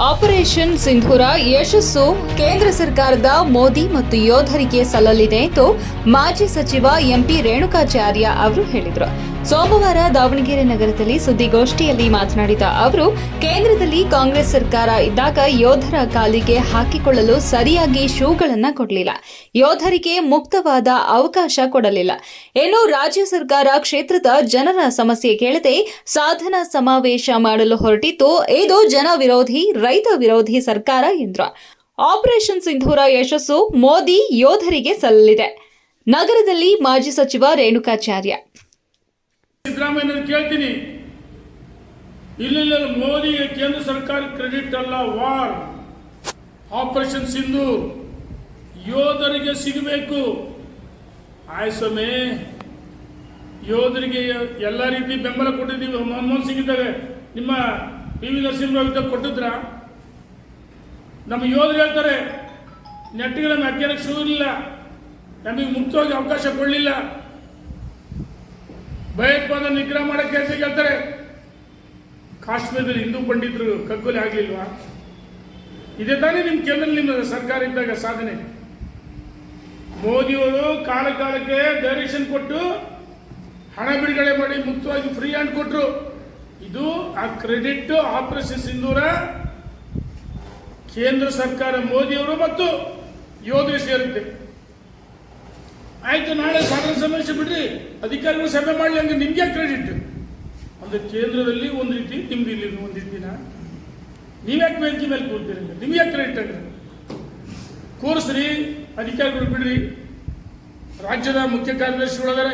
Operation ಸಿಂಧೂರ ಯಶಸ್ಸು ಕೇಂದ್ರ ಸರ್ಕಾರದ ಮೋದಿ ಮತ್ತು ಯೋಧರಿಗೆ ಸಲ್ಲಲಿದೆ ಎಂದು ಮಾಜಿ ಸಚಿವ ಎಂಪಿ ರೇಣುಕಾಚಾರ್ಯ ಅವರು ಹೇಳಿದರು. ಸೋಮವಾರ ದಾವಣಗೆರೆ ನಗರದಲ್ಲಿ ಸುದ್ದಿಗೋಷ್ಠಿಯಲ್ಲಿ ಮಾತನಾಡಿದ ಅವರು, ಕೇಂದ್ರದಲ್ಲಿ ಕಾಂಗ್ರೆಸ್ ಸರ್ಕಾರ ಇದ್ದಾಗ ಯೋಧರ ಕಾಲಿಗೆ ಹಾಕಿಕೊಳ್ಳಲು ಸರಿಯಾಗಿ ಶೂಗಳನ್ನು ಕೊಡಲಿಲ್ಲ, ಯೋಧರಿಗೆ ಮುಕ್ತವಾದ ಅವಕಾಶ ಕೊಡಲಿಲ್ಲ. ಇನ್ನು ರಾಜ್ಯ ಸರ್ಕಾರ ಕ್ಷೇತ್ರದ ಜನರ ಸಮಸ್ಯೆ ಕೇಳದೆ ಸಾಧನಾ ಸಮಾವೇಶ ಮಾಡಲು ಹೊರಟಿದ್ದು, ಇದು ಜನ ವಿರೋಧಿ, ರೈತ ವಿರೋಧಿ ಸರ್ಕಾರ ಎಂದರು. ಆಪರೇಷನ್ ಸಿಂಧೂರ ಯಶಸ್ಸು ಮೋದಿ ಯೋಧರಿಗೆ ಸಲ್ಲಲಿದೆ. ನಗರದಲ್ಲಿ ಮಾಜಿ ಸಚಿವ ರೇಣುಕಾಚಾರ್ಯ. ಸಿದ್ದರಾಮಯ್ಯ ಕೇಳ್ತೀನಿ, ಇಲ್ಲ ಮೋದಿಗೆ ಕೇಂದ್ರ ಸರ್ಕಾರ ಕ್ರೆಡಿಟ್ ಅಲ್ಲ, ವಾರ್ ಆಪರೇಷನ್ ಸಿಂಧೂರ್ ಯೋಧರಿಗೆ ಸಿಗಬೇಕು. ಆಯ್ಸೊಮ್ಮೆ ಯೋಧರಿಗೆ ಎಲ್ಲ ರೀತಿ ಬೆಂಬಲ ಕೊಟ್ಟಿದ್ದೀವಿ. ಮನಮೋಹನ್ ಸಿಂಗ್ ಇದ್ದಾಗ ನಿಮ್ಮ PV ನರಸಿಂಹರಾವ್ ಇದ್ದಾಗ ಕೊಟ್ಟಿದ್ರ? ನಮ್ಮ ಯೋಧರು ಹೇಳ್ತಾರೆ, ನೆಟ್ಟಿಗೆ ನಮ್ಮ ಅಜ್ಞಾನಕ್ಕೆ ಶೂ ಇಲ್ಲ, ನಮಗೆ ಮುಕ್ತವಾಗಿ ಅವಕಾಶ ಕೊಡಲಿಲ್ಲ, ಭಯೋತ್ಪಾದನೆ ನಿಗ್ರಹ ಮಾಡಕ್ಕೆ ಅಂತ ಹೇಳ್ತಾರೆ. ಕಾಶ್ಮೀರದಲ್ಲಿ ಹಿಂದೂ ಪಂಡಿತರು ಕಗ್ಗೊಲೆ ಆಗಲಿಲ್ವಾ? ಇದೇ ತಾನೇ ನಿಮ್ಮ ಕೇಂದ್ರದಲ್ಲಿ ನಿಮ್ಮ ಸರ್ಕಾರ ಇದ್ದಾಗ ಸಾಧನೆ. ಮೋದಿಯವರು ಕಾಲಕ್ಕೆ ಡೈರೆಕ್ಷನ್ ಕೊಟ್ಟು ಹಣ ಬಿಡುಗಡೆ ಮಾಡಿ ಮುಕ್ತವಾಗಿ ಫ್ರೀ ಹ್ಯಾಂಡ್ ಕೊಟ್ಟರು. ಇದು ಆ ಕ್ರೆಡಿಟ್ ಆಪರೇಷನ್ ಸಿಂಧೂರ ಕೇಂದ್ರ ಸರ್ಕಾರ ಮೋದಿಯವರು ಮತ್ತು ಯೋಧರು ಸೇರುತ್ತೆ. ಆಯ್ತು, ನಾಳೆ ಸಾಧನ ಸಮಾವೇಶ ಬಿಡ್ರಿ, ಅಧಿಕಾರಿಗಳು ಸಭೆ ಮಾಡಲಿ, ಹಂಗೆ ನಿಮ್ಗೆ ಕ್ರೆಡಿಟ್. ಅಂದ್ರೆ ಕೇಂದ್ರದಲ್ಲಿ ಒಂದು ರೀತಿ, ನಿಮ್ದು ಇಲ್ಲಿ ಒಂದು ರೀತಿನ ನೀವ್ಯಾಕೆ ವೇದಿಕೆ ಮೇಲೆ ಕೂರ್ತೀರಿ? ನಿಮ್ಗೆ ಕ್ರೆಡಿಟ್ ಅಂದ್ರೆ ಕೂರಿಸ್ರಿ, ಅಧಿಕಾರಿಗಳು ಬಿಡ್ರಿ. ರಾಜ್ಯದ ಮುಖ್ಯ ಕಾರ್ಯದರ್ಶಿಗಳಿದ್ದಾರೆ,